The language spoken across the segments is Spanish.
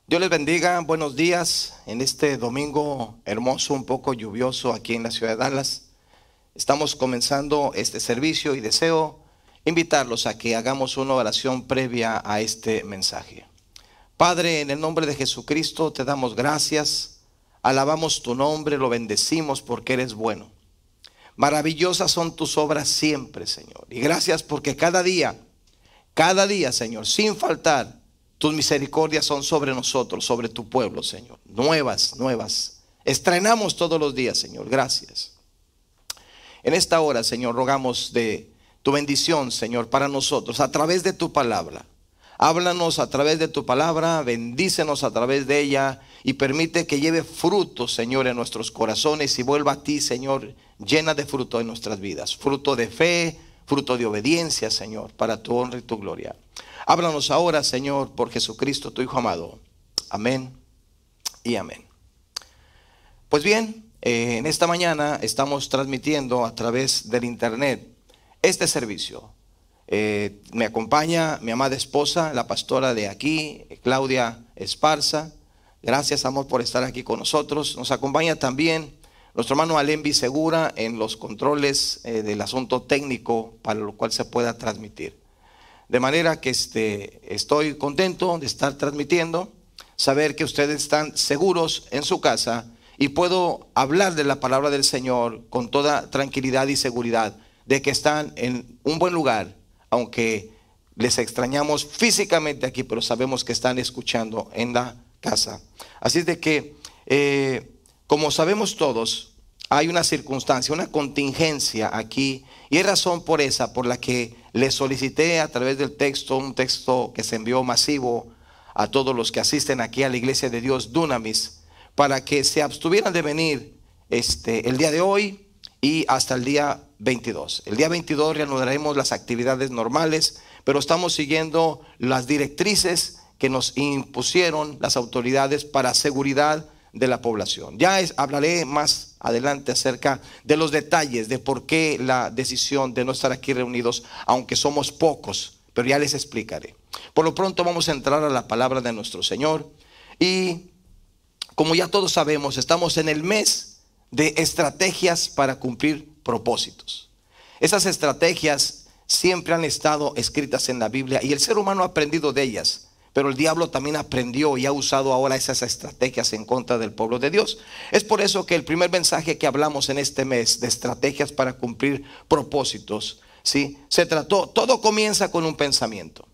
Dios les bendiga, buenos días en este domingo hermoso, un poco lluvioso aquí en la ciudad de Dallas. Estamos comenzando este servicio y deseo invitarlos a que hagamos una oración previa a este mensaje. Padre, en el nombre de Jesucristo te damos gracias, alabamos tu nombre, lo bendecimos porque eres bueno. Maravillosas son tus obras siempre, Señor. Y gracias porque cada día, Señor, sin faltar, tus misericordias son sobre nosotros, sobre tu pueblo, Señor. Nuevas. Estrenamos todos los días, Señor. Gracias. En esta hora, Señor, rogamos de tu bendición, Señor, para nosotros, a través de tu palabra. Háblanos a través de tu palabra, bendícenos a través de ella y permite que lleve fruto, Señor, en nuestros corazones y vuelva a ti, Señor, llena de fruto en nuestras vidas. Fruto de fe, fruto de obediencia, Señor, para tu honra y tu gloria. Háblanos ahora, Señor, por Jesucristo, tu Hijo amado. Amén y amén. Pues bien, en esta mañana estamos transmitiendo a través del internet este servicio. Me acompaña mi amada esposa, la pastora de aquí, Claudia Esparza. Gracias, amor, por estar aquí con nosotros. Nos acompaña también nuestro hermano Alenvi Segura en los controles del asunto técnico para lo cual se pueda transmitir. De manera que estoy contento de estar transmitiendo, saber que ustedes están seguros en su casa y puedo hablar de la palabra del Señor con toda tranquilidad y seguridad de que están en un buen lugar, aunque les extrañamos físicamente aquí, pero sabemos que están escuchando en la casa. Así es de que, como sabemos todos, hay una circunstancia, una contingencia aquí, y es razón por la que les solicité a través del texto, un texto que se envió masivo a todos los que asisten aquí a la Iglesia de Dios Dunamis, para que se abstuvieran de venir el día de hoy y hasta el día 22. El día 22 reanudaremos las actividades normales, pero estamos siguiendo las directrices que nos impusieron las autoridades para seguridad de la población. Hablaré más adelante acerca de los detalles de por qué la decisión de no estar aquí reunidos, aunque somos pocos, pero ya les explicaré. Por lo pronto vamos a entrar a la palabra de nuestro Señor y, como ya todos sabemos, estamos en el mes de estrategias para cumplir propósitos. Esas estrategias siempre han estado escritas en la Biblia y el ser humano ha aprendido de ellas. Pero el diablo también aprendió y ha usado ahora esas estrategias en contra del pueblo de Dios. Es por eso que el primer mensaje que hablamos en este mes de estrategias para cumplir propósitos, ¿sí? Se trató, todo comienza con un pensamiento.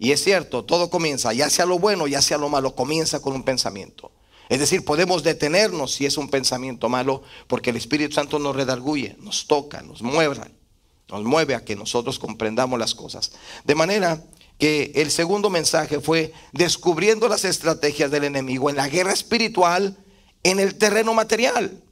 Y es cierto, todo comienza, ya sea lo bueno, ya sea lo malo, comienza con un pensamiento. Es decir, podemos detenernos si es un pensamiento malo, porque el Espíritu Santo nos redarguye, nos toca, nos mueve a que nosotros comprendamos las cosas. De manera que el segundo mensaje fue descubriendo las estrategias del enemigo en la guerra espiritual en el terreno material.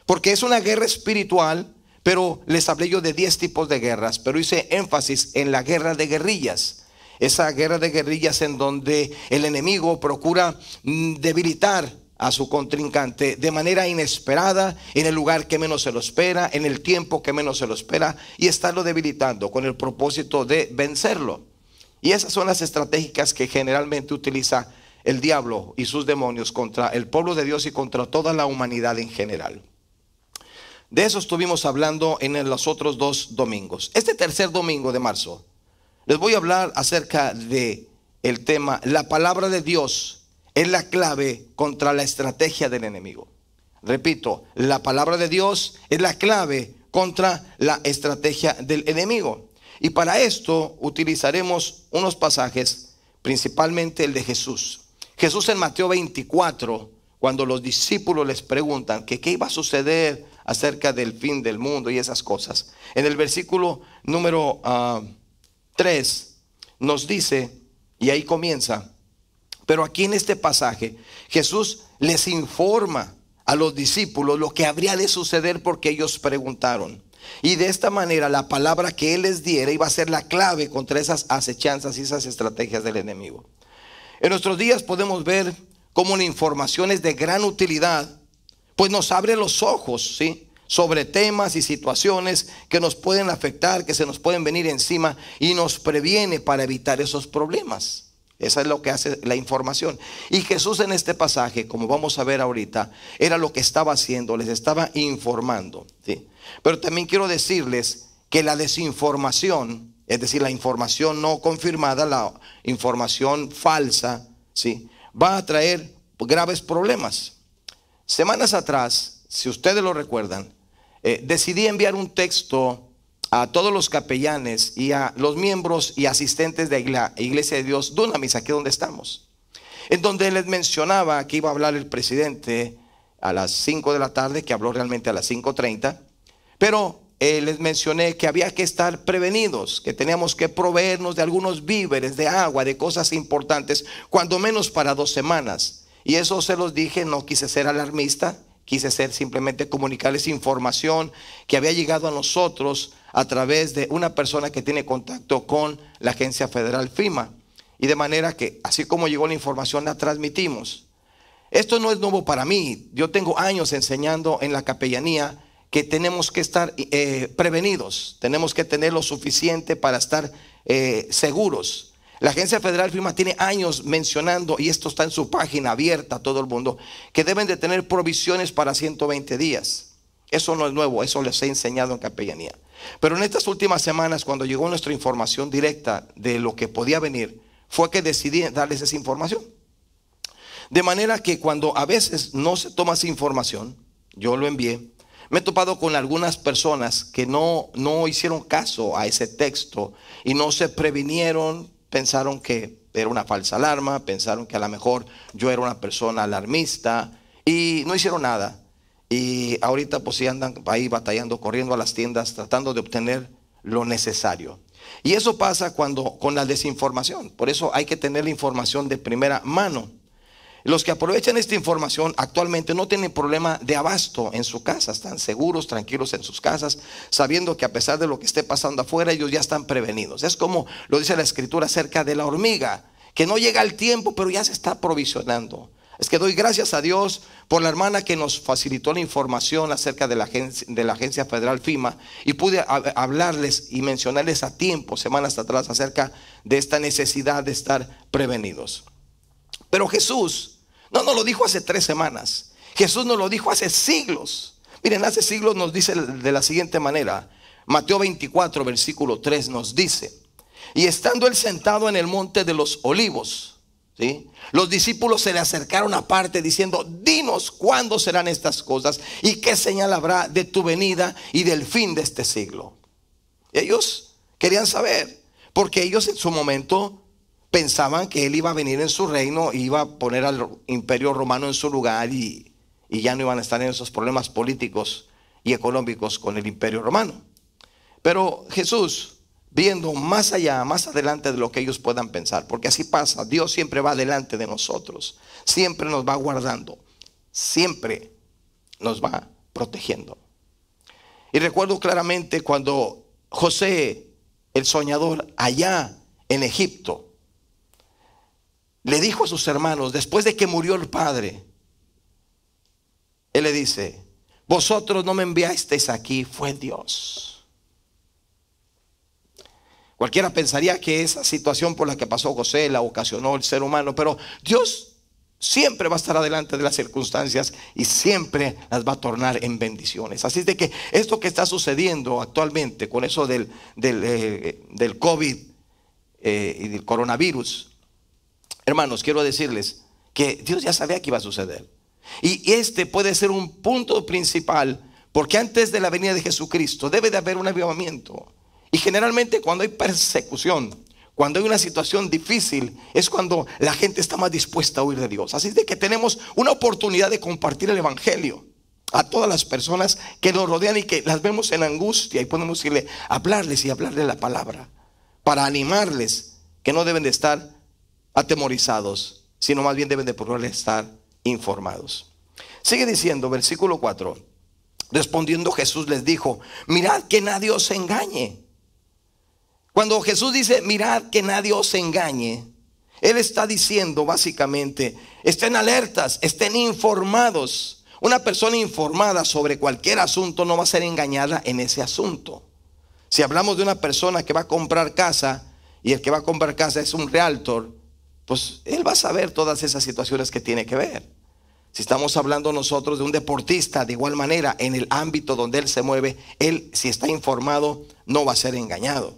Porque es una guerra espiritual, pero les hablé yo de 10 tipos de guerras, pero hice énfasis en la guerra de guerrillas. Esa guerra de guerrillas en donde el enemigo procura debilitar a su contrincante de manera inesperada, en el lugar que menos se lo espera, en el tiempo que menos se lo espera, y estarlo debilitando con el propósito de vencerlo. Y esas son las estrategias que generalmente utiliza el diablo y sus demonios contra el pueblo de Dios y contra toda la humanidad en general. De eso estuvimos hablando en los otros 2 domingos. Este tercer domingo de marzo les voy a hablar acerca de el tema: la palabra de Dios es la clave contra la estrategia del enemigo. Repito, la palabra de Dios es la clave contra la estrategia del enemigo. Y para esto utilizaremos unos pasajes, principalmente el de Jesús. Jesús en Mateo 24, cuando los discípulos les preguntan que qué iba a suceder acerca del fin del mundo y esas cosas. En el versículo número 3 nos dice, y ahí comienza, pero aquí en este pasaje Jesús les informa a los discípulos lo que habría de suceder porque ellos preguntaron. Y de esta manera la palabra que Él les diera iba a ser la clave contra esas acechanzas y esas estrategias del enemigo. En nuestros días podemos ver cómo la información es de gran utilidad, pues nos abre los ojos, ¿sí?, sobre temas y situaciones que nos pueden afectar, que se nos pueden venir encima, y nos previene para evitar esos problemas. Esa es lo que hace la información. Y Jesús en este pasaje, como vamos a ver ahorita, era lo que estaba haciendo, les estaba informando, ¿sí? Pero también quiero decirles que la desinformación, es decir, la información no confirmada, la información falsa, ¿sí?, va a traer graves problemas. Semanas atrás, si ustedes lo recuerdan, decidí enviar un texto a todos los capellanes y a los miembros y asistentes de la Iglesia de Dios Dunamis, aquí donde estamos, en donde les mencionaba que iba a hablar el presidente a las 5 de la tarde, que habló realmente a las 5:30, pero les mencioné que había que estar prevenidos, que teníamos que proveernos de algunos víveres, de agua, de cosas importantes, cuando menos para 2 semanas. Y eso se los dije, no quise ser alarmista, quise ser simplemente comunicarles información que había llegado a nosotros a través de una persona que tiene contacto con la agencia federal FEMA. Y de manera que, así como llegó la información, la transmitimos. Esto no es nuevo para mí. Yo tengo años enseñando en la capellanía que tenemos que estar prevenidos, tenemos que tener lo suficiente para estar seguros. La agencia federal FEMA tiene años mencionando, y esto está en su página abierta a todo el mundo, que deben de tener provisiones para 120 días. Eso no es nuevo, eso les he enseñado en capellanía. Pero en estas últimas semanas, cuando llegó nuestra información directa de lo que podía venir, fue que decidí darles esa información. De manera que cuando a veces no se toma esa información, yo lo envié. Me he topado con algunas personas que no hicieron caso a ese texto y no se previnieron, pensaron que era una falsa alarma, pensaron que a lo mejor yo era una persona alarmista y no hicieron nada. Y ahorita pues sí andan ahí batallando, corriendo a las tiendas, tratando de obtener lo necesario. Y eso pasa con la desinformación. Por eso hay que tener la información de primera mano. Los que aprovechan esta información actualmente no tienen problema de abasto en su casa, están seguros, tranquilos en sus casas, sabiendo que a pesar de lo que esté pasando afuera, ellos ya están prevenidos. Es como lo dice la escritura acerca de la hormiga, que no llega el tiempo, pero ya se está provisionando. Es que doy gracias a Dios por la hermana que nos facilitó la información acerca de la agencia federal FEMA, y pude hablarles y mencionarles a tiempo, semanas atrás, acerca de esta necesidad de estar prevenidos. Pero Jesús no nos lo dijo hace 3 semanas. Jesús nos lo dijo hace siglos. Miren, hace siglos nos dice de la siguiente manera. Mateo 24, versículo 3 nos dice: y estando él sentado en el monte de los olivos, ¿sí?, los discípulos se le acercaron aparte diciendo: dinos cuándo serán estas cosas y qué señal habrá de tu venida y del fin de este siglo. Ellos querían saber, porque ellos en su momento pensaban que él iba a venir en su reino, iba a poner al imperio romano en su lugar y ya no iban a estar en esos problemas políticos y económicos con el imperio romano. Pero Jesús, viendo más allá, más adelante de lo que ellos puedan pensar, porque así pasa, Dios siempre va delante de nosotros, siempre nos va guardando, siempre nos va protegiendo. Y recuerdo claramente cuando José, el soñador, allá en Egipto, le dijo a sus hermanos, después de que murió el padre, él le dice: vosotros no me enviasteis aquí, fue Dios. Cualquiera pensaría que esa situación por la que pasó José la ocasionó el ser humano, pero Dios siempre va a estar adelante de las circunstancias y siempre las va a tornar en bendiciones. Así es de que esto que está sucediendo actualmente con eso del COVID y del coronavirus, hermanos, quiero decirles que Dios ya sabía que iba a suceder. Y este puede ser un punto principal, porque antes de la venida de Jesucristo debe de haber un avivamiento. Y generalmente cuando hay persecución, cuando hay una situación difícil, es cuando la gente está más dispuesta a huir de Dios. Así es de que tenemos una oportunidad de compartir el evangelio a todas las personas que nos rodean y que las vemos en angustia, y podemos irle, hablarles y hablarles la palabra para animarles que no deben de estar atemorizados, sino más bien deben de procurar estar informados. Sigue diciendo, versículo 4: respondiendo Jesús les dijo: mirad que nadie os engañe. Cuando Jesús dice mirad que nadie os engañe, Él está diciendo básicamente: estén alertas, estén informados. Una persona informada sobre cualquier asunto no va a ser engañada en ese asunto. Si hablamos de una persona que va a comprar casa, y el que va a comprar casa es un realtor, pues él va a saber todas esas situaciones que tiene que ver. Si estamos hablando nosotros de un deportista, de igual manera, en el ámbito donde él se mueve, él, si está informado, no va a ser engañado.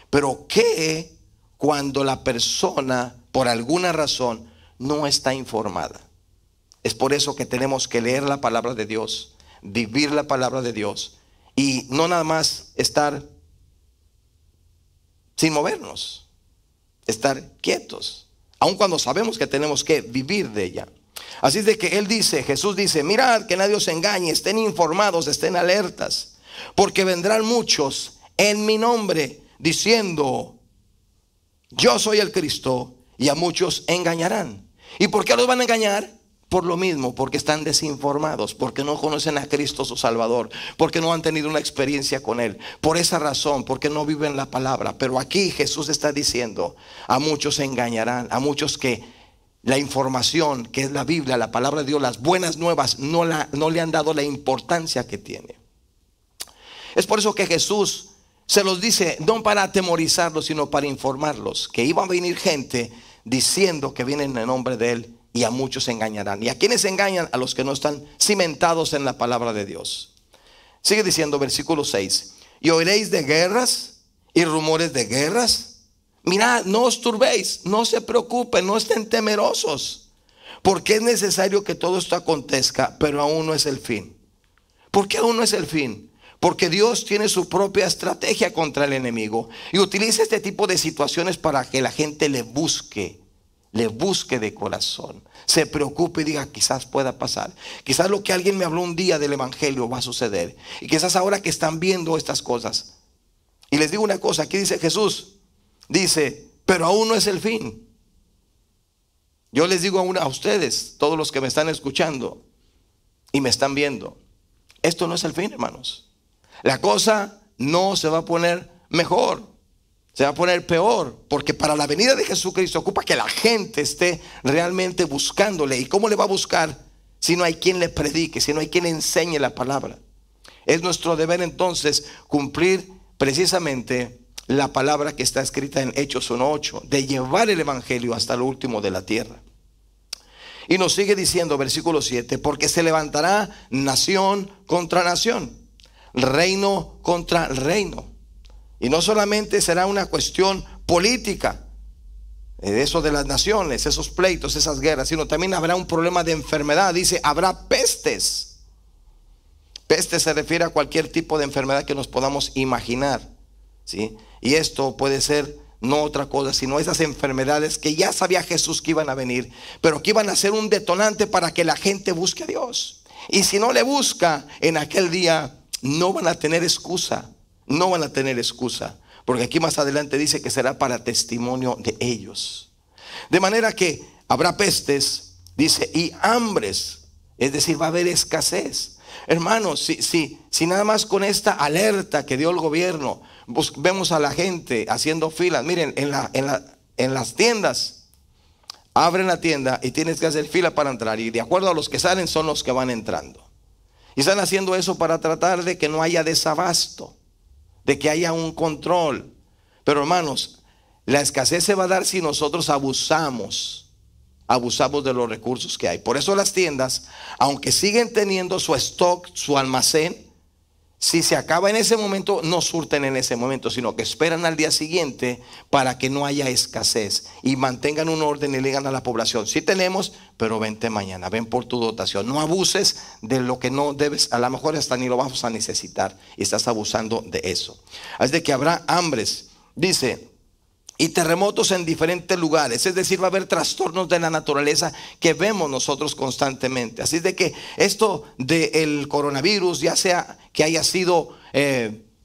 Pero ¿qué cuando la persona, por alguna razón, no está informada? Es por eso que tenemos que leer la palabra de Dios, vivir la palabra de Dios, y no nada más estar sin movernos, estar quietos, aun cuando sabemos que tenemos que vivir de ella. Así es de que él dice, Jesús dice, mirad que nadie os engañe, estén informados, estén alertas, porque vendrán muchos en mi nombre diciendo, yo soy el Cristo, y a muchos engañarán. ¿Y por qué los van a engañar? Por lo mismo, porque están desinformados, porque no conocen a Cristo su Salvador, porque no han tenido una experiencia con Él. Por esa razón, porque no viven la palabra. Pero aquí Jesús está diciendo, a muchos engañarán, a muchos que la información que es la Biblia, la palabra de Dios, las buenas nuevas, no le han dado la importancia que tiene. Es por eso que Jesús se los dice, no para atemorizarlos, sino para informarlos, que iba a venir gente diciendo que vienen en nombre de Él, y a muchos engañarán. ¿Y a quienes engañan? A los que no están cimentados en la palabra de Dios. Sigue diciendo versículo 6, y oiréis de guerras y rumores de guerras. Mirad, no os turbéis, no se preocupen, no estén temerosos, porque es necesario que todo esto acontezca, pero aún no es el fin. ¿Por qué aún no es el fin? Porque Dios tiene su propia estrategia contra el enemigo, y utiliza este tipo de situaciones para que la gente le busque de corazón, se preocupe y diga, quizás pueda pasar, quizás lo que alguien me habló un día del evangelio va a suceder, y quizás ahora que están viendo estas cosas. Y les digo una cosa, aquí dice Jesús, dice, pero aún no es el fin. Yo les digo a ustedes, todos los que me están escuchando y me están viendo, esto no es el fin, hermanos. La cosa no se va a poner mejor, se va a poner peor, porque para la venida de Jesucristo ocupa que la gente esté realmente buscándole. ¿Y cómo le va a buscar si no hay quien le predique, si no hay quien le enseñe la palabra? Es nuestro deber entonces cumplir precisamente la palabra que está escrita en Hechos 1:8, de llevar el evangelio hasta lo último de la tierra. Y nos sigue diciendo versículo 7, porque se levantará nación contra nación, reino contra reino. Y no solamente será una cuestión política, eso de las naciones, esos pleitos, esas guerras, sino también habrá un problema de enfermedad. Dice, habrá pestes. Peste se refiere a cualquier tipo de enfermedad que nos podamos imaginar, ¿sí? Y esto puede ser no otra cosa, sino esas enfermedades que ya sabía Jesús que iban a venir, pero que iban a ser un detonante para que la gente busque a Dios. Y si no le busca en aquel día, no van a tener excusa. No van a tener excusa, porque aquí más adelante dice que será para testimonio de ellos. De manera que habrá pestes, dice, y hambres, es decir, va a haber escasez. Hermanos, si nada más con esta alerta que dio el gobierno, vemos a la gente haciendo filas. Miren, en las tiendas, abren la tienda y tienes que hacer fila para entrar, y de acuerdo a los que salen son los que van entrando. Y están haciendo eso para tratar de que no haya desabasto, de que haya un control. Pero hermanos, la escasez se va a dar si nosotros abusamos de los recursos que hay. Por eso las tiendas, aunque siguen teniendo su stock, su almacén, si se acaba en ese momento, no surten en ese momento, sino que esperan al día siguiente para que no haya escasez y mantengan un orden y le digan a la población, sí tenemos, pero vente mañana, ven por tu dotación. No abuses de lo que no debes, a lo mejor hasta ni lo vamos a necesitar y estás abusando de eso. Así de que habrá hambres, dice, y terremotos en diferentes lugares. Es decir, va a haber trastornos de la naturaleza que vemos nosotros constantemente. Así de que esto del coronavirus, ya sea que haya sido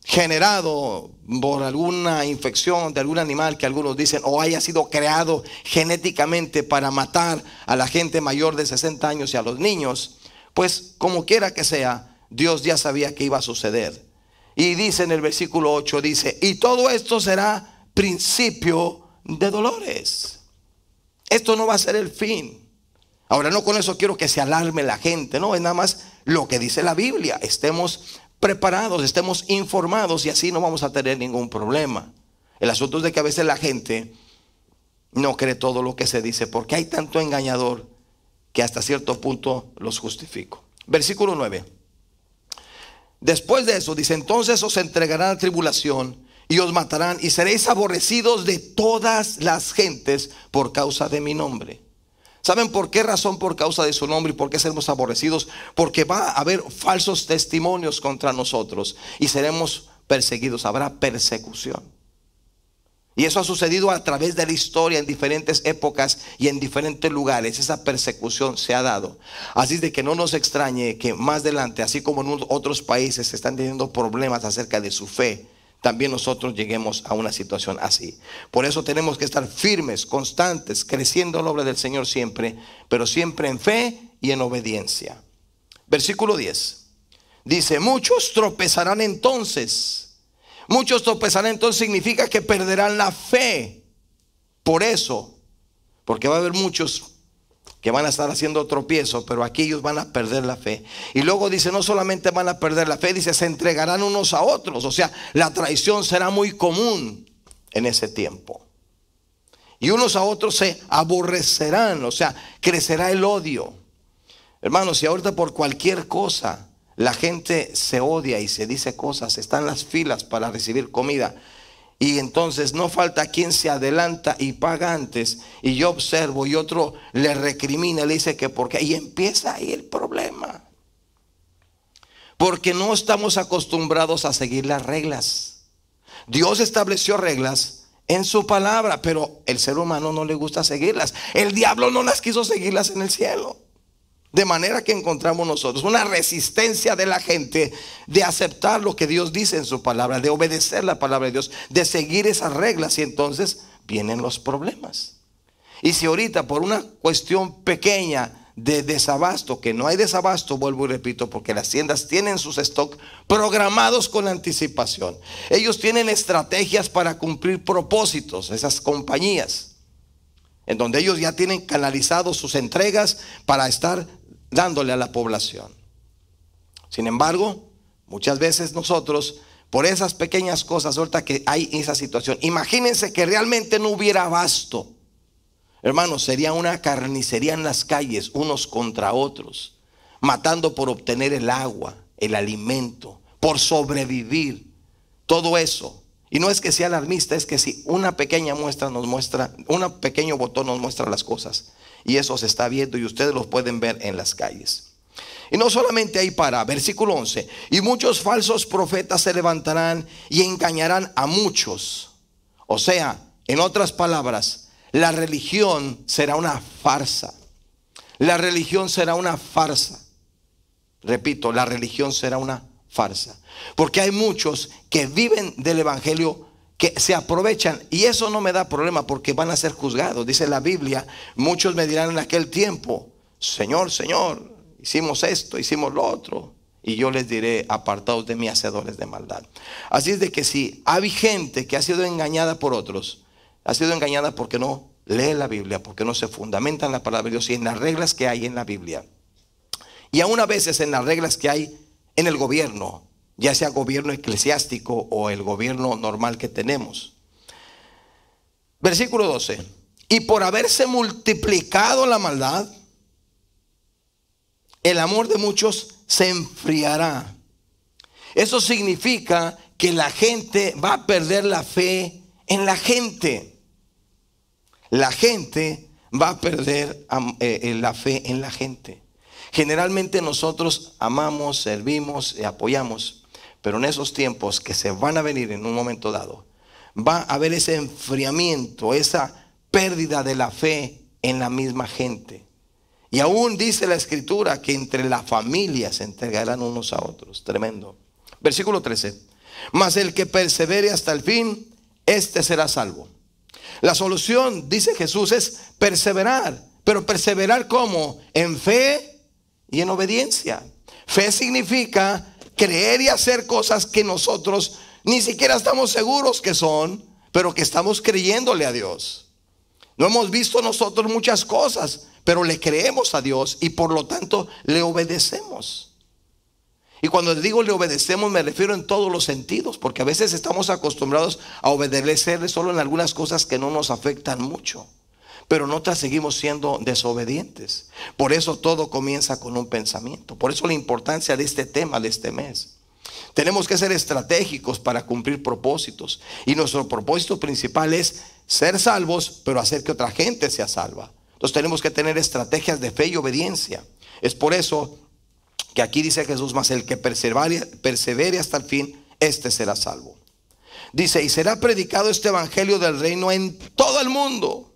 generado por alguna infección de algún animal, que algunos dicen, o haya sido creado genéticamente para matar a la gente mayor de 60 años y a los niños, pues como quiera que sea, Dios ya sabía que iba a suceder. Y dice en el versículo 8, dice, y todo esto será principio de dolores. Esto no va a ser el fin. Ahora, no con eso quiero que se alarme la gente, no, es nada más lo que dice la Biblia. Estemos preparados, estemos informados, y así no vamos a tener ningún problema. El asunto es de que a veces la gente no cree todo lo que se dice, porque hay tanto engañador que hasta cierto punto los justifico. Versículo 9. Después de eso dice: entonces os entregarán a tribulación y os matarán y seréis aborrecidos de todas las gentes por causa de mi nombre. ¿Saben por qué razón? Por causa de su nombre. ¿Y por qué seremos aborrecidos? Porque va a haber falsos testimonios contra nosotros y seremos perseguidos. Habrá persecución. Y eso ha sucedido a través de la historia en diferentes épocas y en diferentes lugares. Esa persecución se ha dado. Así de que no nos extrañe que más adelante, así como en otros países se están teniendo problemas acerca de su fe, también nosotros lleguemos a una situación así. Por eso tenemos que estar firmes, constantes, creciendo en la obra del Señor siempre, pero siempre en fe y en obediencia. Versículo 10 dice: muchos tropezarán entonces. Muchos tropezarán entonces significa que perderán la fe. Por eso, porque va a haber muchos que van a estar haciendo tropiezo, pero aquí ellos van a perder la fe. Y luego dice: no solamente van a perder la fe, dice, se entregarán unos a otros. O sea, la traición será muy común en ese tiempo. Y unos a otros se aborrecerán, o sea, crecerá el odio. Hermanos, si ahorita por cualquier cosa la gente se odia y se dice cosas, están las filas para recibir comida, y entonces no falta quien se adelanta y paga antes, y yo observo y otro le recrimina, le dice que porque, y empieza ahí el problema, porque no estamos acostumbrados a seguir las reglas. Dios estableció reglas en su palabra, pero el ser humano no le gusta seguirlas. El diablo no las quiso seguirlas en el cielo. De manera que encontramos nosotros una resistencia de la gente de aceptar lo que Dios dice en su palabra, de obedecer la palabra de Dios, de seguir esas reglas, y entonces vienen los problemas. Y si ahorita por una cuestión pequeña de desabasto, que no hay desabasto, vuelvo y repito, porque las tiendas tienen sus stock programados con anticipación. Ellos tienen estrategias para cumplir propósitos, esas compañías, en donde ellos ya tienen canalizados sus entregas para estar dándole a la población. Sin embargo, muchas veces nosotros, por esas pequeñas cosas, ahorita que hay esa situación, imagínense que realmente no hubiera abasto. Hermanos, sería una carnicería en las calles, unos contra otros, matando por obtener el agua, el alimento, por sobrevivir, todo eso. Y no es que sea alarmista, es que si una pequeña muestra nos muestra, un pequeño botón nos muestra las cosas, y eso se está viendo y ustedes lo pueden ver en las calles. Y no solamente ahí para, versículo 11, y muchos falsos profetas se levantarán y engañarán a muchos. O sea, en otras palabras, la religión será una farsa. La religión será una farsa. Repito, la religión será una farsa. Porque hay muchos que viven del evangelio, que se aprovechan, y eso no me da problema porque van a ser juzgados. Dice la Biblia: muchos me dirán en aquel tiempo: Señor, Señor, hicimos esto, hicimos lo otro. Y yo les diré: apartaos de mí, hacedores de maldad. Así es de que si hay gente que ha sido engañada por otros, ha sido engañada porque no lee la Biblia, porque no se fundamenta en la palabra de Dios y en las reglas que hay en la Biblia, y aún a veces en las reglas que hay en el gobierno, ya sea gobierno eclesiástico o el gobierno normal que tenemos. Versículo 12: y por haberse multiplicado la maldad, el amor de muchos se enfriará. Eso significa que la gente va a perder la fe en la gente. La gente va a perder la fe en la gente. Generalmente nosotros amamos, servimos y apoyamos, pero en esos tiempos que se van a venir en un momento dado, va a haber ese enfriamiento, esa pérdida de la fe en la misma gente. Y aún dice la escritura que entre la familia se entregarán unos a otros. Tremendo. Versículo 13: mas el que persevere hasta el fin, este será salvo. La solución, dice Jesús, es perseverar. Pero perseverar ¿cómo? En fe y en obediencia. Fe significa creer y hacer cosas que nosotros ni siquiera estamos seguros que son, pero que estamos creyéndole a Dios. No hemos visto nosotros muchas cosas, pero le creemos a Dios y por lo tanto le obedecemos. Y cuando digo le obedecemos, me refiero en todos los sentidos, porque a veces estamos acostumbrados a obedecerle solo en algunas cosas que no nos afectan mucho. pero en otras seguimos siendo desobedientes. Por eso todo comienza con un pensamiento. Por eso la importancia de este tema de este mes. Tenemos que ser estratégicos para cumplir propósitos. Y nuestro propósito principal es ser salvos, pero hacer que otra gente sea salva. Entonces tenemos que tener estrategias de fe y obediencia. Es por eso que aquí dice Jesús: mas el que persevere hasta el fin, este será salvo. Dice: y será predicado este evangelio del reino en todo el mundo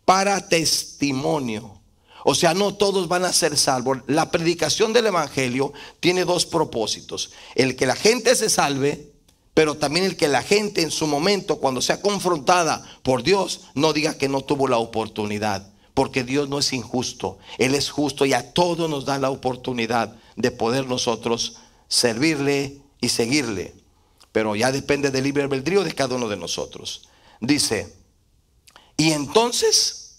para testimonio. O sea, no todos van a ser salvos. La predicación del evangelio tiene dos propósitos: el que la gente se salve, pero también el que la gente en su momento, cuando sea confrontada por Dios, no diga que no tuvo la oportunidad. Porque Dios no es injusto, Él es justo, y a todos nos da la oportunidad de poder nosotros servirle y seguirle. Pero ya depende del libre albedrío de cada uno de nosotros. Dice: y entonces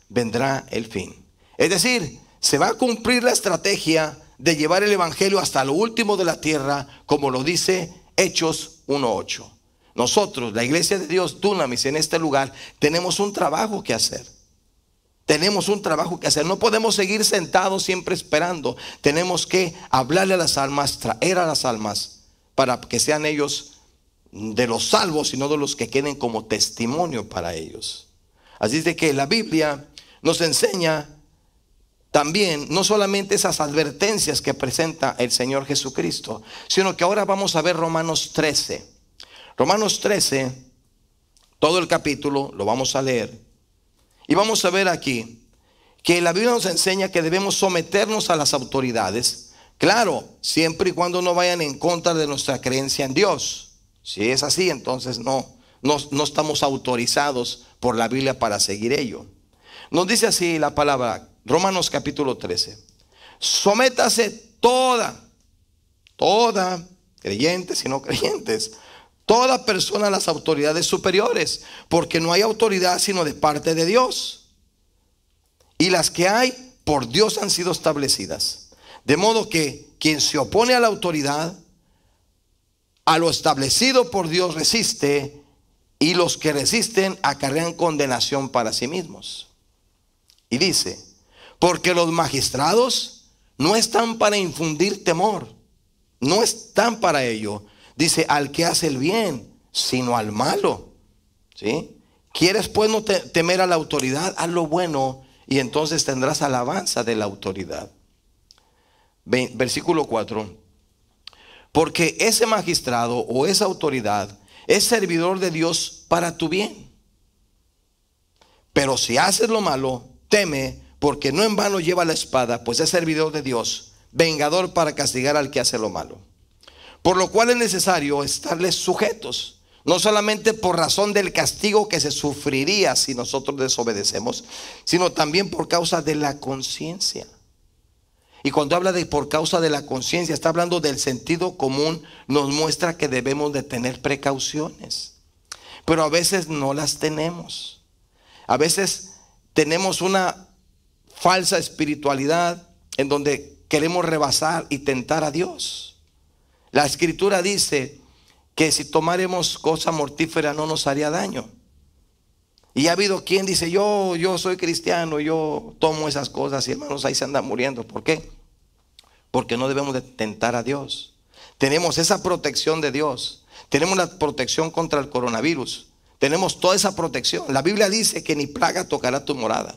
vendrá el fin. Es decir, se va a cumplir la estrategia de llevar el evangelio hasta lo último de la tierra, como lo dice Hechos 1:8. Nosotros, la iglesia de Dios, Dunamis, en este lugar, tenemos un trabajo que hacer. Tenemos un trabajo que hacer. No podemos seguir sentados siempre esperando. Tenemos que hablarle a las almas, traer a las almas, para que sean ellos de los salvos y no de los que queden como testimonio para ellos. Así es de que la Biblia nos enseña también no solamente esas advertencias que presenta el Señor Jesucristo, sino que ahora vamos a ver Romanos 13. Romanos 13, todo el capítulo lo vamos a leer. Y vamos a ver aquí que la Biblia nos enseña que debemos someternos a las autoridades. Claro, siempre y cuando no vayan en contra de nuestra creencia en Dios. Si es así, entonces no estamos autorizados por la Biblia para seguir ello. Nos dice así la palabra, Romanos capítulo 13. Sométase toda, creyentes y no creyentes, toda persona a las autoridades superiores, porque no hay autoridad sino de parte de Dios. Y las que hay, por Dios han sido establecidas. De modo que quien se opone a la autoridad, a lo establecido por Dios resiste, y los que resisten acarrean condenación para sí mismos. Y dice: porque los magistrados no están para infundir temor, no están para ello, dice, al que hace el bien, sino al malo. ¿Sí? ¿Quieres pues no temer a la autoridad? Haz lo bueno y entonces tendrás alabanza de la autoridad. Versículo 4. Porque ese magistrado o esa autoridad es servidor de Dios para tu bien. Pero si haces lo malo, teme, porque no en vano lleva la espada, pues es servidor de Dios, vengador para castigar al que hace lo malo. Por lo cual es necesario estarles sujetos, no solamente por razón del castigo que se sufriría si nosotros desobedecemos, sino también por causa de la conciencia. Y cuando habla de por causa de la conciencia, está hablando del sentido común. Nos muestra que debemos de tener precauciones, pero a veces no las tenemos. A veces tenemos una falsa espiritualidad en donde queremos rebasar y tentar a Dios. La escritura dice que si tomáramos cosa mortífera no nos haría daño. Y ha habido quien dice: yo soy cristiano, yo tomo esas cosas, y hermanos, ahí se andan muriendo. ¿Por qué? Porque no debemos de tentar a Dios. Tenemos esa protección de Dios. Tenemos la protección contra el coronavirus. Tenemos toda esa protección. La Biblia dice que ni plaga tocará tu morada.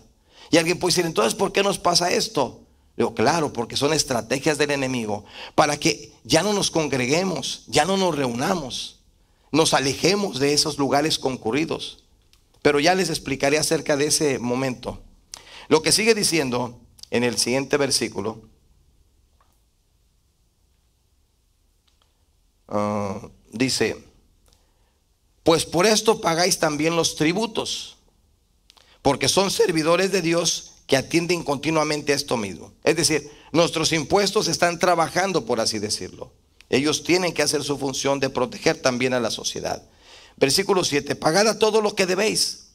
Y alguien puede decir: entonces, ¿por qué nos pasa esto? Digo, claro, porque son estrategias del enemigo para que ya no nos congreguemos, ya no nos reunamos, nos alejemos de esos lugares concurridos. Pero ya les explicaré acerca de ese momento. Lo que sigue diciendo en el siguiente versículo, dice: pues por esto pagáis también los tributos, porque son servidores de Dios que atienden continuamente a esto mismo. Es decir, nuestros impuestos están trabajando, por así decirlo. Ellos tienen que hacer su función de proteger también a la sociedad. Versículo 7: pagad a todos lo que debéis.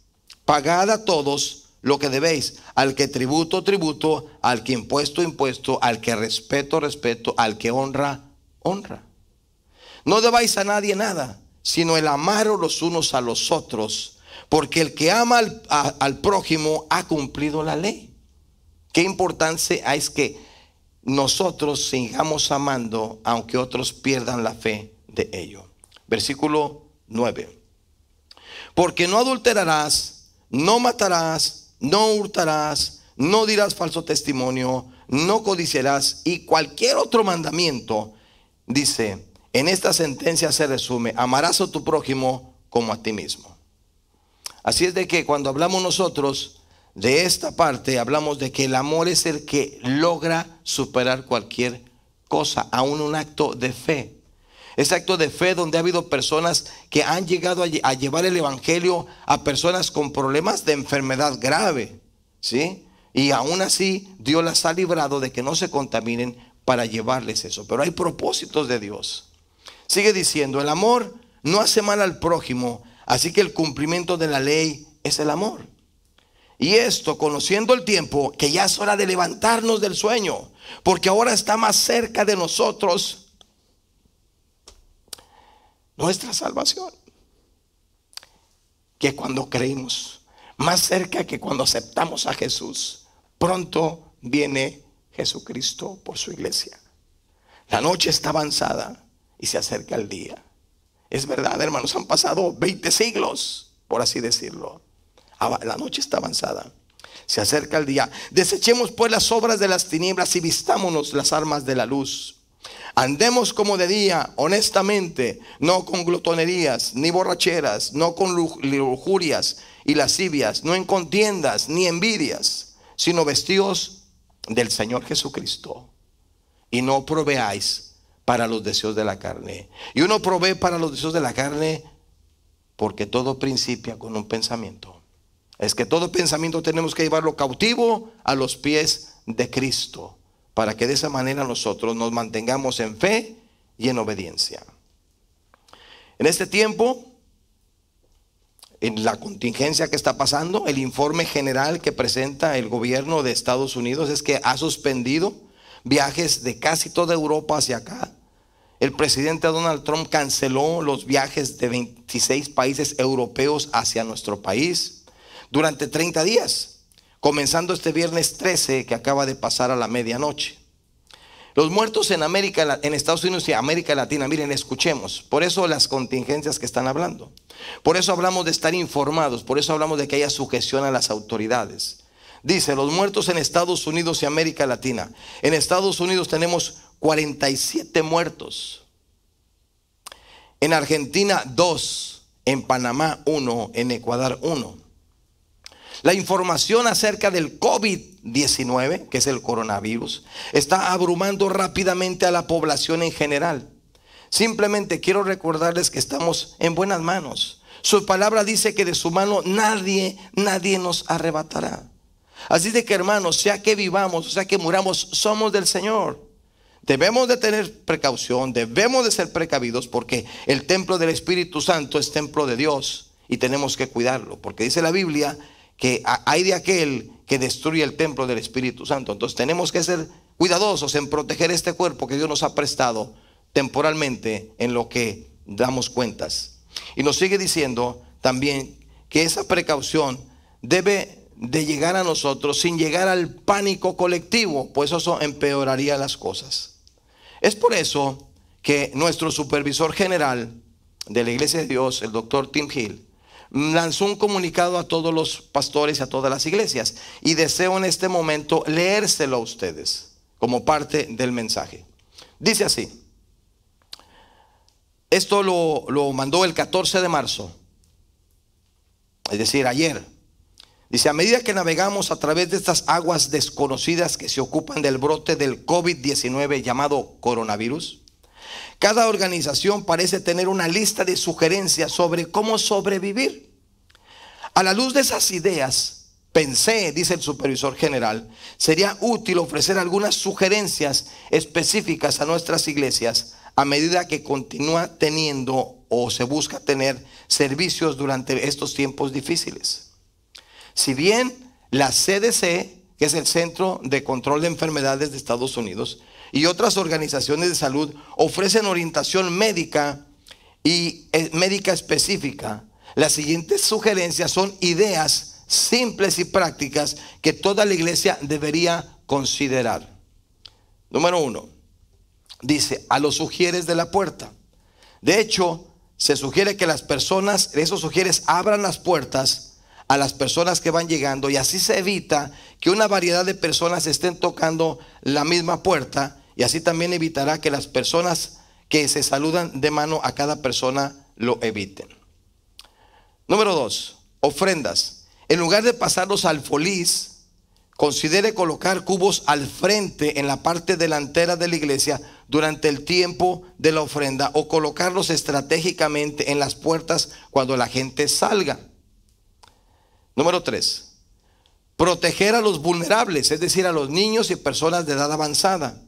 Pagad a todos lo que debéis. Al que tributo, tributo. Al que impuesto, impuesto. Al que respeto, respeto. Al que honra, honra. No debáis a nadie nada, sino el amaros los unos a los otros. porque el que ama al prójimo ha cumplido la ley. Qué importancia es que nosotros sigamos amando aunque otros pierdan la fe de ello. Versículo 9. Porque no adulterarás, no matarás, no hurtarás, no dirás falso testimonio, no codiciarás, y cualquier otro mandamiento, dice, en esta sentencia se resume: amarás a tu prójimo como a ti mismo. Así es de que cuando hablamos nosotros de esta parte, hablamos de que el amor es el que logra superar cualquier cosa, aún un acto de fe. Ese acto de fe donde ha habido personas que han llegado a llevar el evangelio a personas con problemas de enfermedad grave, ¿sí? Y aún así Dios las ha librado de que no se contaminen para llevarles eso. Pero hay propósitos de Dios. Sigue diciendo: el amor no hace mal al prójimo, así que el cumplimiento de la ley es el amor. Y esto, conociendo el tiempo, que ya es hora de levantarnos del sueño, porque ahora está más cerca de nosotros nuestra salvación que cuando creímos, más cerca que cuando aceptamos a Jesús. Pronto viene Jesucristo por su iglesia. La noche está avanzada y se acerca el día. Es verdad, hermanos, han pasado 20 siglos, por así decirlo. La noche está avanzada, se acerca el día. Desechemos pues las obras de las tinieblas y vistámonos las armas de la luz. Andemos como de día, honestamente, no con glotonerías ni borracheras, no con lujurias y lascivias, no en contiendas ni envidias, sino vestidos del Señor Jesucristo, y no proveáis para los deseos de la carne. Y uno provee para los deseos de la carne porque todo principia con un pensamiento. Es que todo pensamiento tenemos que llevarlo cautivo a los pies de Cristo, para que de esa manera nosotros nos mantengamos en fe y en obediencia. En este tiempo, en la contingencia que está pasando, el informe general que presenta el gobierno de Estados Unidos es que ha suspendido viajes de casi toda Europa hacia acá. El presidente Donald Trump canceló los viajes de 26 países europeos hacia nuestro país durante 30 días. Comenzando este viernes 13 que acaba de pasar a la medianoche. Los muertos en Estados Unidos y América Latina, miren, escuchemos. Por eso las contingencias que están hablando. Por eso hablamos de estar informados. Por eso hablamos de que haya sujeción a las autoridades. Dice: los muertos en Estados Unidos y América Latina. En Estados Unidos tenemos 47 muertos. En Argentina 2. En Panamá 1. En Ecuador 1. La información acerca del COVID-19, que es el coronavirus, está abrumando rápidamente a la población en general. Simplemente quiero recordarles que estamos en buenas manos. Su palabra dice que de su mano nadie nos arrebatará. Así de que, hermanos, sea que vivamos o sea que muramos, somos del Señor. Debemos de tener precaución, debemos de ser precavidos, porque el templo del Espíritu Santo es templo de Dios y tenemos que cuidarlo, porque dice la Biblia que hay de aquel que destruye el templo del Espíritu Santo. Entonces tenemos que ser cuidadosos en proteger este cuerpo que Dios nos ha prestado temporalmente, en lo que damos cuentas. Y nos sigue diciendo también que esa precaución debe de llegar a nosotros sin llegar al pánico colectivo, pues eso empeoraría las cosas. Es por eso que nuestro supervisor general de la Iglesia de Dios, el doctor Tim Hill, lanzó un comunicado a todos los pastores y a todas las iglesias, y deseo en este momento leérselo a ustedes como parte del mensaje. Dice así. Esto lo mandó el 14 de marzo, es decir, ayer. Dice: a medida que navegamos a través de estas aguas desconocidas que se ocupan del brote del COVID-19 llamado coronavirus, cada organización parece tener una lista de sugerencias sobre cómo sobrevivir. A la luz de esas ideas, pensé, dice el supervisor general, sería útil ofrecer algunas sugerencias específicas a nuestras iglesias a medida que continúa teniendo o se busca tener servicios durante estos tiempos difíciles. Si bien la CDC, que es el Centro de Control de Enfermedades de Estados Unidos, y otras organizaciones de salud ofrecen orientación médica y médica específica, Las siguientes sugerencias son ideas simples y prácticas que toda la iglesia debería considerar. Número 1, dice: a los sugieres de la puerta. De hecho, se sugiere que las personas, esos sugieres, abran las puertas a las personas que van llegando, y así se evita que una variedad de personas estén tocando la misma puerta, y así también evitará que las personas que se saludan de mano a cada persona lo eviten. Número 2, ofrendas. En lugar de pasar los alfolís, considere colocar cubos al frente en la parte delantera de la iglesia durante el tiempo de la ofrenda, o colocarlos estratégicamente en las puertas cuando la gente salga. Número 3, proteger a los vulnerables, es decir, a los niños y personas de edad avanzada.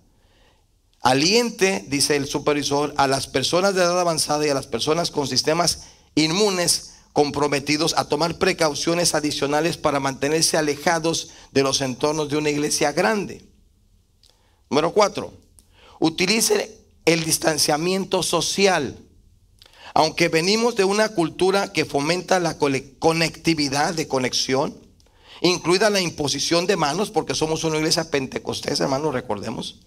Aliente, dice el supervisor, a las personas de edad avanzada y a las personas con sistemas inmunes comprometidos a tomar precauciones adicionales para mantenerse alejados de los entornos de una iglesia grande. Número 4, utilice el distanciamiento social. Aunque venimos de una cultura que fomenta la conectividad, de conexión, incluida la imposición de manos, porque somos una iglesia pentecostés, hermanos, recordemos.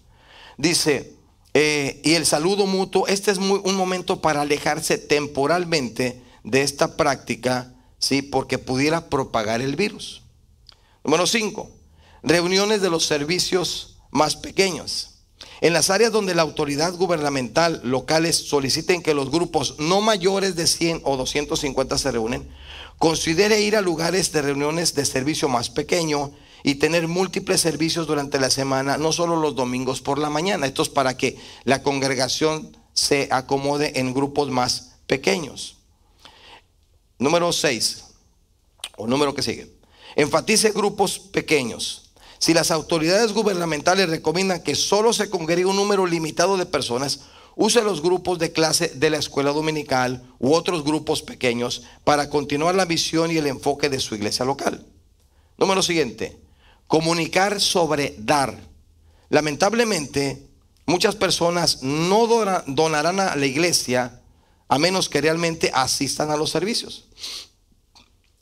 Dice, y el saludo mutuo, este es un momento para alejarse temporalmente de esta práctica, ¿sí? Porque pudiera propagar el virus. Número 5, reuniones de los servicios más pequeños. En las áreas donde la autoridad gubernamental locales soliciten que los grupos no mayores de 100 o 250 se reúnen, considere ir a lugares de reuniones de servicio más pequeño y tener múltiples servicios durante la semana, no solo los domingos por la mañana. Esto es para que la congregación se acomode en grupos más pequeños. Número 6, o número que sigue, enfatice grupos pequeños. Si las autoridades gubernamentales recomiendan que solo se congregue un número limitado de personas, use los grupos de clase de la escuela dominical u otros grupos pequeños para continuar la visión y el enfoque de su iglesia local. Número siguiente, comunicar sobre dar. Lamentablemente, muchas personas no donarán a la iglesia a menos que realmente asistan a los servicios.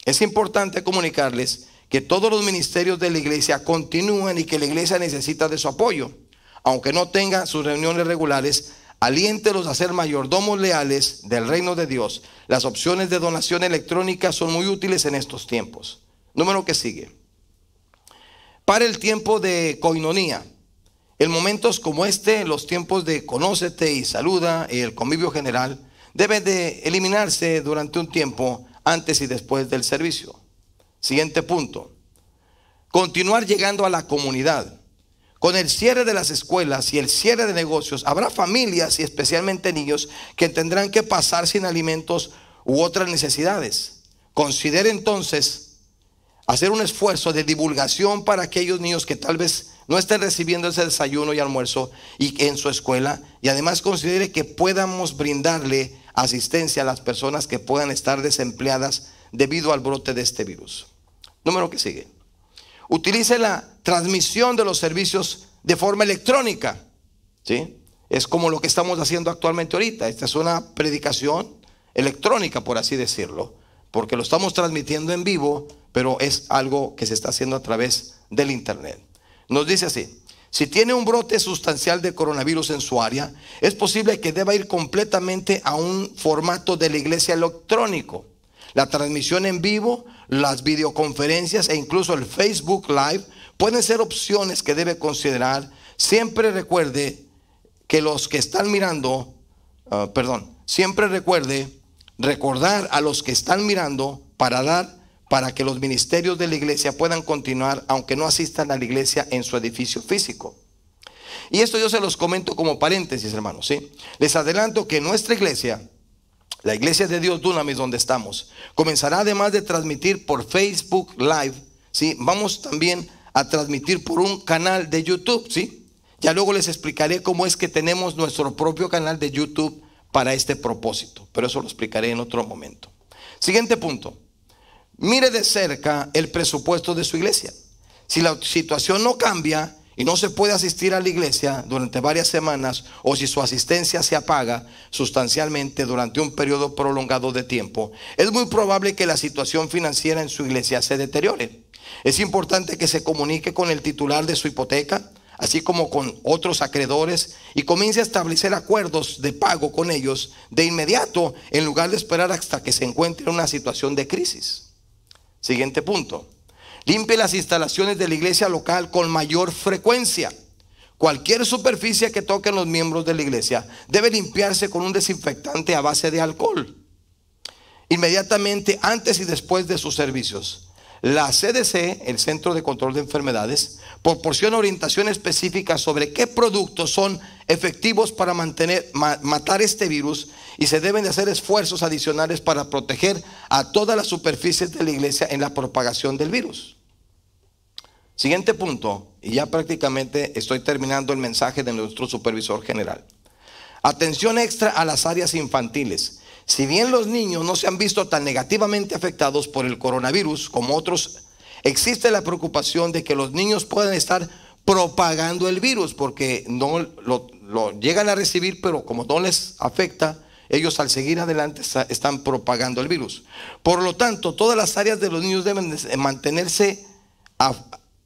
Es importante comunicarles que todos los ministerios de la iglesia continúan y que la iglesia necesita de su apoyo. Aunque no tenga sus reuniones regulares, aliéntelos a ser mayordomos leales del reino de Dios. Las opciones de donación electrónica son muy útiles en estos tiempos. Número que sigue, para el tiempo de coinonía. En momentos como este, los tiempos de conócete y saluda y el convivio general deben de eliminarse durante un tiempo antes y después del servicio. Siguiente punto, continuar llegando a la comunidad. Con el cierre de las escuelas y el cierre de negocios, habrá familias y especialmente niños que tendrán que pasar sin alimentos u otras necesidades. Considere entonces hacer un esfuerzo de divulgación para aquellos niños que tal vez no estén recibiendo ese desayuno y almuerzo y en su escuela, y además considere que podamos brindarle asistencia a las personas que puedan estar desempleadas debido al brote de este virus. Número que sigue, utilice la transmisión de los servicios de forma electrónica, ¿sí? Es como lo que estamos haciendo actualmente ahorita. Esta es una predicación electrónica, por así decirlo, porque lo estamos transmitiendo en vivo, pero es algo que se está haciendo a través del internet. Nos dice así: si tiene un brote sustancial de coronavirus en su área, es posible que deba ir completamente a un formato de la iglesia electrónico. La transmisión en vivo, las videoconferencias e incluso el Facebook Live pueden ser opciones que debe considerar. Siempre recuerde que los que están mirando, siempre recuerde recordar a los que están mirando para dar, para que los ministerios de la iglesia puedan continuar aunque no asistan a la iglesia en su edificio físico. Y esto yo se los comento como paréntesis, hermanos, ¿sí? Les adelanto que nuestra iglesia, la iglesia de Dios Dunamis, donde estamos, comenzará, además de transmitir por Facebook Live, ¿sí? Vamos también a transmitir por un canal de YouTube, ¿sí? Ya luego les explicaré cómo es que tenemos nuestro propio canal de YouTube para este propósito, pero eso lo explicaré en otro momento. Siguiente punto, mire de cerca el presupuesto de su iglesia. Si la situación no cambia y no se puede asistir a la iglesia durante varias semanas, o si su asistencia se apaga sustancialmente durante un periodo prolongado de tiempo, es muy probable que la situación financiera en su iglesia se deteriore. Es importante que se comunique con el titular de su hipoteca, así como con otros acreedores, y comience a establecer acuerdos de pago con ellos de inmediato, en lugar de esperar hasta que se encuentre en una situación de crisis. Siguiente punto: limpie las instalaciones de la iglesia local con mayor frecuencia. Cualquier superficie que toquen los miembros de la iglesia debe limpiarse con un desinfectante a base de alcohol, inmediatamente antes y después de sus servicios. La CDC, el Centro de Control de Enfermedades, proporciona orientación específica sobre qué productos son efectivos para matar este virus, y se deben de hacer esfuerzos adicionales para proteger a todas las superficies de la iglesia en la propagación del virus. Siguiente punto, y ya prácticamente estoy terminando el mensaje de nuestro supervisor general. Atención extra a las áreas infantiles. Si bien los niños no se han visto tan negativamente afectados por el coronavirus como otros, existe la preocupación de que los niños puedan estar propagando el virus, porque no lo llegan a recibir, pero como no les afecta, ellos al seguir adelante están propagando el virus. Por lo tanto, todas las áreas de los niños deben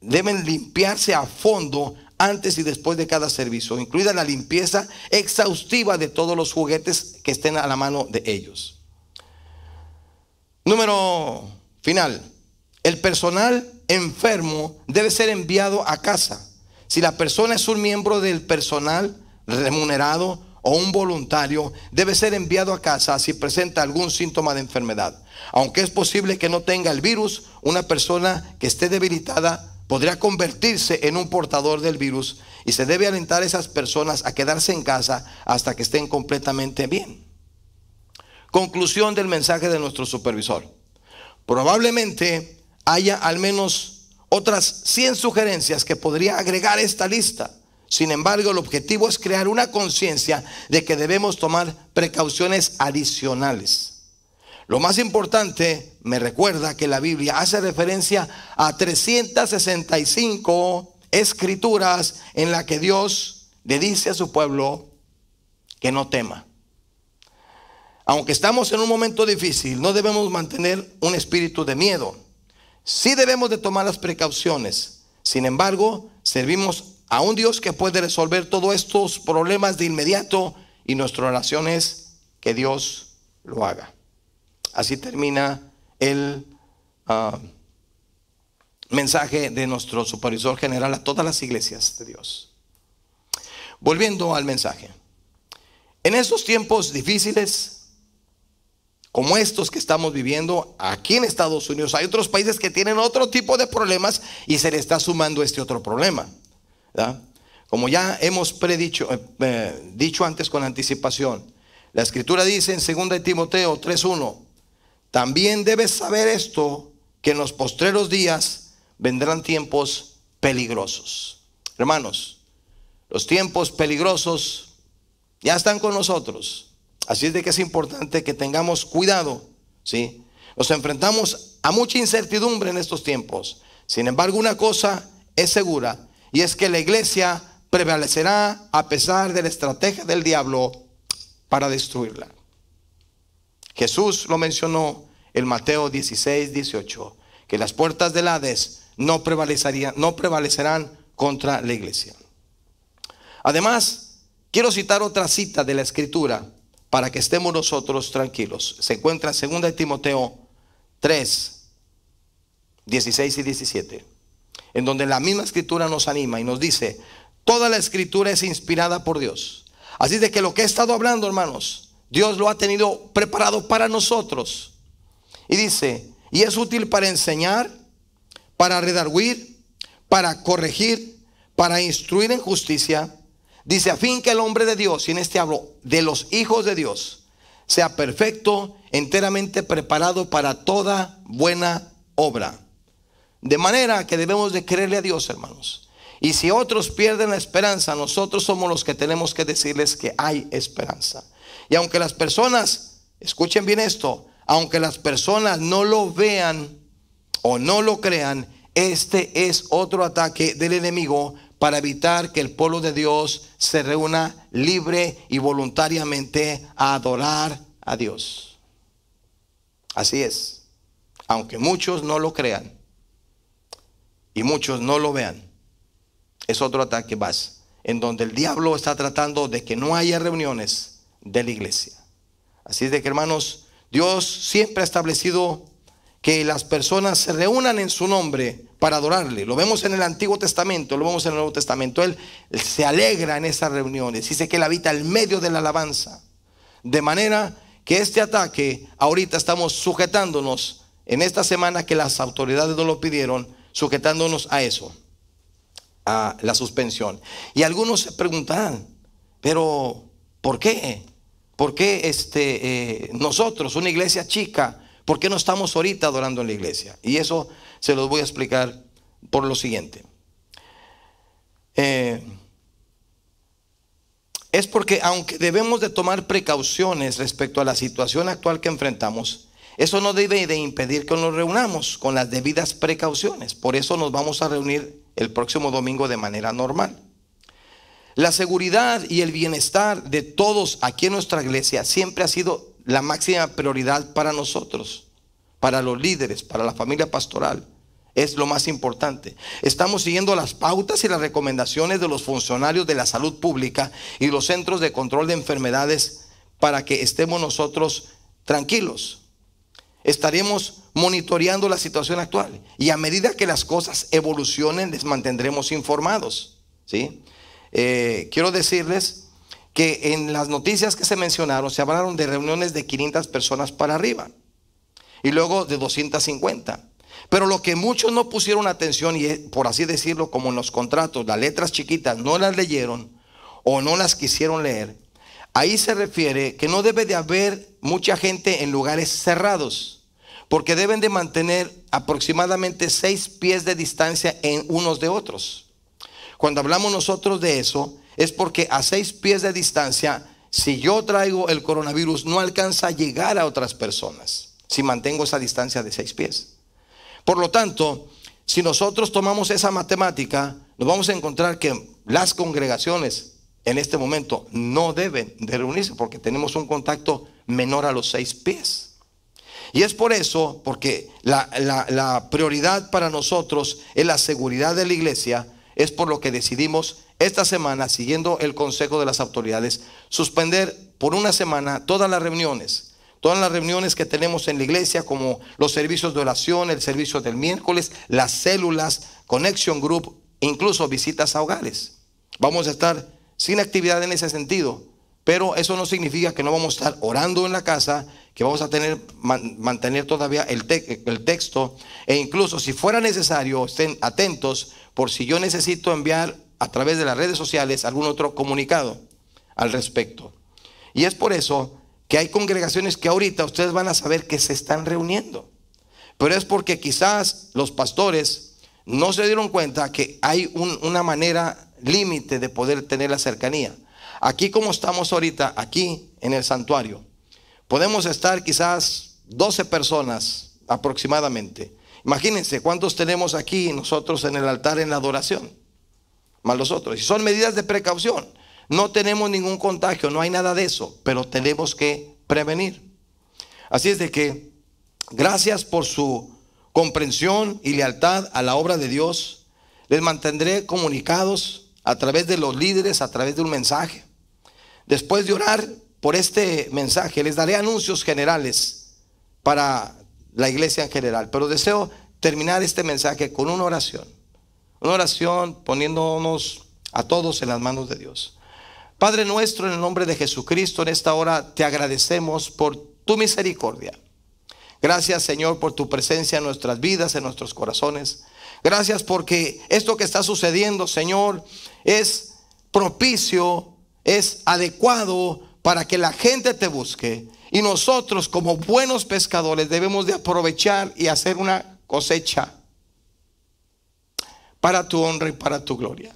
deben limpiarse a fondo antes y después de cada servicio, incluida la limpieza exhaustiva de todos los juguetes que estén a la mano de ellos. Número final: el personal enfermo debe ser enviado a casa. Si la persona es un miembro del personal remunerado o un voluntario, debe ser enviado a casa si presenta algún síntoma de enfermedad. Aunque es posible que no tenga el virus, una persona que esté debilitada podría convertirse en un portador del virus, y se debe alentar a esas personas a quedarse en casa hasta que estén completamente bien. Conclusión del mensaje de nuestro supervisor: probablemente haya al menos otras 100 sugerencias que podría agregar a esta lista. Sin embargo, el objetivo es crear una conciencia de que debemos tomar precauciones adicionales. Lo más importante, me recuerda que la Biblia hace referencia a 365 escrituras en la que Dios le dice a su pueblo que no tema. Aunque estamos en un momento difícil, no debemos mantener un espíritu de miedo. Sí debemos de tomar las precauciones. Sin embargo, servimos a un Dios que puede resolver todos estos problemas de inmediato, y nuestra oración es que Dios lo haga. Así termina el mensaje de nuestro supervisor general a todas las iglesias de Dios. Volviendo al mensaje: en estos tiempos difíciles como estos que estamos viviendo aquí en Estados Unidos, hay otros países que tienen otro tipo de problemas y se le está sumando este otro problema, ¿verdad? Como ya hemos dicho antes con anticipación, la escritura dice en 2 Timoteo 3:1: también debes saber esto, que en los postreros días vendrán tiempos peligrosos. Hermanos, los tiempos peligrosos ya están con nosotros. Así es de que es importante que tengamos cuidado, ¿sí? Nos enfrentamos a mucha incertidumbre en estos tiempos. Sin embargo, una cosa es segura, y es que la iglesia prevalecerá a pesar de la estrategia del diablo para destruirla. Jesús lo mencionó en Mateo 16:18, que las puertas del Hades no prevalecerán contra la iglesia. Además, quiero citar otra cita de la escritura para que estemos nosotros tranquilos. Se encuentra en 2 Timoteo 3:16 y 17, en donde la misma escritura nos anima y nos dice: toda la escritura es inspirada por Dios. Así de que lo que he estado hablando, hermanos, Dios lo ha tenido preparado para nosotros. Y dice: y es útil para enseñar, para redarguir, para corregir, para instruir en justicia. Dice: a fin que el hombre de Dios, y en este hablo de los hijos de Dios, sea perfecto, enteramente preparado para toda buena obra. De manera que debemos de creerle a Dios, hermanos. Y si otros pierden la esperanza, nosotros somos los que tenemos que decirles que hay esperanza. Y aunque las personas, escuchen bien esto, aunque las personas no lo vean o no lo crean, este es otro ataque del enemigo para evitar que el pueblo de Dios se reúna libre y voluntariamente a adorar a Dios. Así es. Aunque muchos no lo crean y muchos no lo vean, es otro ataque más, en donde el diablo está tratando de que no haya reuniones de la iglesia. Así es de que, hermanos, Dios siempre ha establecido que las personas se reúnan en su nombre para adorarle. Lo vemos en el Antiguo Testamento, lo vemos en el Nuevo Testamento. Él se alegra en esas reuniones. Dice que Él habita en medio de la alabanza. De manera que este ataque, ahorita estamos sujetándonos, en esta semana que las autoridades nos lo pidieron, sujetándonos a eso, a la suspensión. Y algunos se preguntarán, pero ¿por qué? ¿Por qué nosotros, una iglesia chica, por qué no estamos ahorita adorando en la iglesia? Y eso se los voy a explicar por lo siguiente. Es porque aunque debemos de tomar precauciones respecto a la situación actual que enfrentamos, eso no debe de impedir que nos reunamos con las debidas precauciones. Por eso nos vamos a reunir el próximo domingo de manera normal. La seguridad y el bienestar de todos aquí en nuestra iglesia siempre ha sido la máxima prioridad para nosotros, para los líderes, para la familia pastoral. Es lo más importante. Estamos siguiendo las pautas y las recomendaciones de los funcionarios de la salud pública y los centros de control de enfermedades para que estemos nosotros tranquilos. Estaremos monitoreando la situación actual y a medida que las cosas evolucionen les mantendremos informados, ¿sí? Quiero decirles que en las noticias que se mencionaron se hablaron de reuniones de 500 personas para arriba y luego de 250. Pero lo que muchos no pusieron atención, y por así decirlo, como en los contratos, las letras chiquitas no las leyeron o no las quisieron leer, ahí se refiere que no debe de haber mucha gente en lugares cerrados, porque deben de mantener aproximadamente 6 pies de distancia en unos de otros. Cuando hablamos nosotros de eso, es porque a 6 pies de distancia, si yo traigo el coronavirus, no alcanza a llegar a otras personas, si mantengo esa distancia de 6 pies. Por lo tanto, si nosotros tomamos esa matemática, nos vamos a encontrar que las congregaciones en este momento no deben de reunirse porque tenemos un contacto menor a los 6 pies. Y es por eso, porque la prioridad para nosotros es la seguridad de la iglesia, es por lo que decidimos esta semana, siguiendo el consejo de las autoridades, suspender por una semana todas las reuniones. Todas las reuniones que tenemos en la iglesia, como los servicios de oración, el servicio del miércoles, las células, Connection Group, incluso visitas a hogares. Vamos a estar sin actividad en ese sentido, pero eso no significa que no vamos a estar orando en la casa, que vamos a mantener todavía el texto, e incluso si fuera necesario, estén atentos por si yo necesito enviar a través de las redes sociales algún otro comunicado al respecto. Y es por eso que hay congregaciones que ahorita ustedes van a saber que se están reuniendo, pero es porque quizás los pastores no se dieron cuenta que hay una manera límite de poder tener la cercanía. Aquí como estamos ahorita, aquí en el santuario, podemos estar quizás 12 personas aproximadamente. Imagínense cuántos tenemos aquí nosotros en el altar en la adoración, más los otros. Y son medidas de precaución. No tenemos ningún contagio, no hay nada de eso, pero tenemos que prevenir. Así es de que gracias por su comprensión y lealtad a la obra de Dios. Les mantendré comunicados a través de los líderes, a través de un mensaje. Después de orar por este mensaje, les daré anuncios generales para la iglesia en general, pero deseo terminar este mensaje con una oración poniéndonos a todos en las manos de Dios. Padre nuestro, en el nombre de Jesucristo, en esta hora te agradecemos por tu misericordia. Gracias, Señor, por tu presencia en nuestras vidas, en nuestros corazones. Gracias porque esto que está sucediendo, Señor, es propicio, es adecuado para que la gente te busque. Y nosotros, como buenos pescadores, debemos de aprovechar y hacer una cosecha para tu honra y para tu gloria.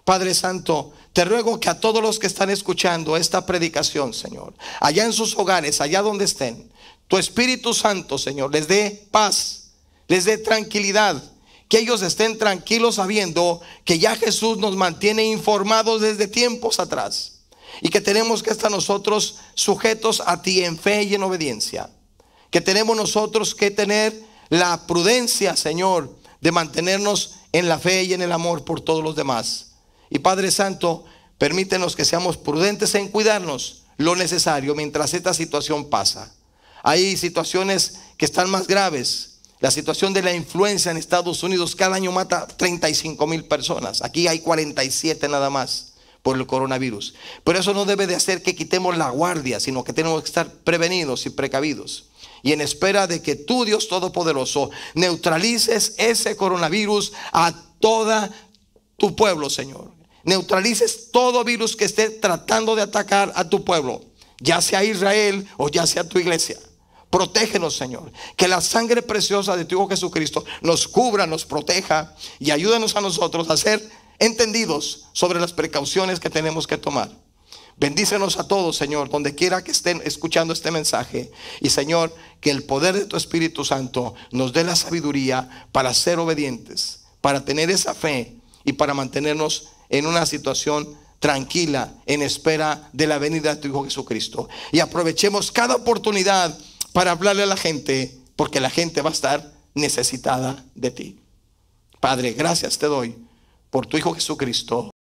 Padre Santo, te ruego que a todos los que están escuchando esta predicación, Señor, allá en sus hogares, allá donde estén, tu Espíritu Santo, Señor, les dé paz, les dé tranquilidad que ellos estén tranquilos sabiendo que ya Jesús nos mantiene informados desde tiempos atrás y que tenemos que estar nosotros sujetos a ti en fe y en obediencia, que tenemos nosotros que tener la prudencia, Señor, de mantenernos en la fe y en el amor por todos los demás. Y Padre Santo, permítenos que seamos prudentes en cuidarnos lo necesario mientras esta situación pasa. Hay situaciones que están más graves. La situación de la influenza en Estados Unidos cada año mata 35,000 personas. Aquí hay 47 nada más por el coronavirus. Pero eso no debe de hacer que quitemos la guardia, sino que tenemos que estar prevenidos y precavidos. Y en espera de que tú, Dios Todopoderoso, neutralices ese coronavirus a toda tu pueblo, Señor. Neutralices todo virus que esté tratando de atacar a tu pueblo, ya sea Israel o ya sea tu iglesia. Protégenos, Señor, que la sangre preciosa de tu Hijo Jesucristo nos cubra, nos proteja y ayúdanos a nosotros a ser entendidos sobre las precauciones que tenemos que tomar. Bendícenos a todos, Señor, donde quiera que estén escuchando este mensaje. Y Señor, que el poder de tu Espíritu Santo nos dé la sabiduría para ser obedientes, para tener esa fe y para mantenernos en una situación tranquila en espera de la venida de tu Hijo Jesucristo. Y aprovechemos cada oportunidad para hablarle a la gente, porque la gente va a estar necesitada de ti. Padre, gracias te doy por tu Hijo Jesucristo.